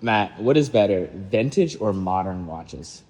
Matt, what is better, vintage or modern watches?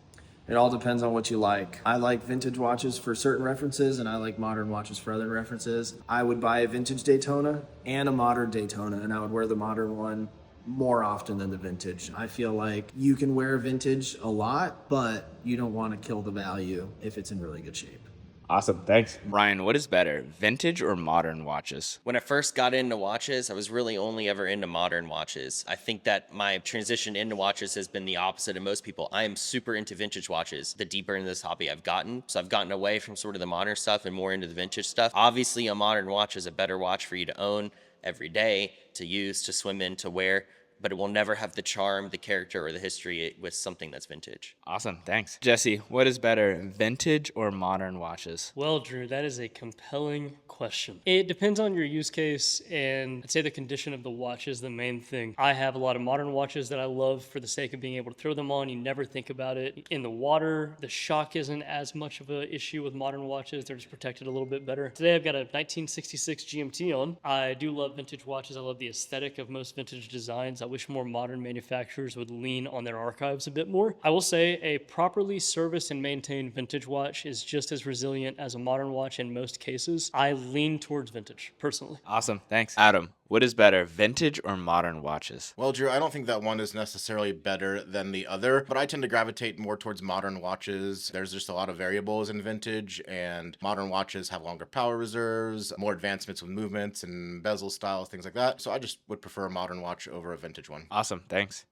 It all depends on what you like. I like vintage watches for certain references, and I like modern watches for other references. I would buy a vintage Daytona and a modern Daytona, and I would wear the modern one more often than the vintage. I feel like you can wear vintage a lot, but you don't want to kill the value if it's in really good shape. Awesome, thanks. Ryan, what is better, vintage or modern watches? When I first got into watches, I was really only ever into modern watches. I think that my transition into watches has been the opposite of most people. I am super into vintage watches. The deeper into this hobby I've gotten, so I've gotten away from sort of the modern stuff and more into the vintage stuff. Obviously, a modern watch is a better watch for you to own every day, to use, to swim in, to wear, but it will never have the charm, the character, or the history with something that's vintage. Awesome, thanks. Jesse, what is better, vintage or modern watches? Well, Drew, that is a compelling question. It depends on your use case, and I'd say the condition of the watch is the main thing. I have a lot of modern watches that I love for the sake of being able to throw them on. You never think about it. In the water, the shock isn't as much of an issue with modern watches. They're just protected a little bit better. Today, I've got a 1966 GMT on. I do love vintage watches. I love the aesthetic of most vintage designs. I wish more modern manufacturers would lean on their archives a bit more. I will say a properly serviced and maintained vintage watch is just as resilient as a modern watch in most cases. I lean towards vintage, personally. Awesome, thanks. Adam, what is better, vintage or modern watches? Well, Drew, I don't think that one is necessarily better than the other, but I tend to gravitate more towards modern watches. There's just a lot of variables in vintage, and modern watches have longer power reserves, more advancements with movements and bezel styles, things like that. So I just would prefer a modern watch over a vintage one. Awesome, thanks.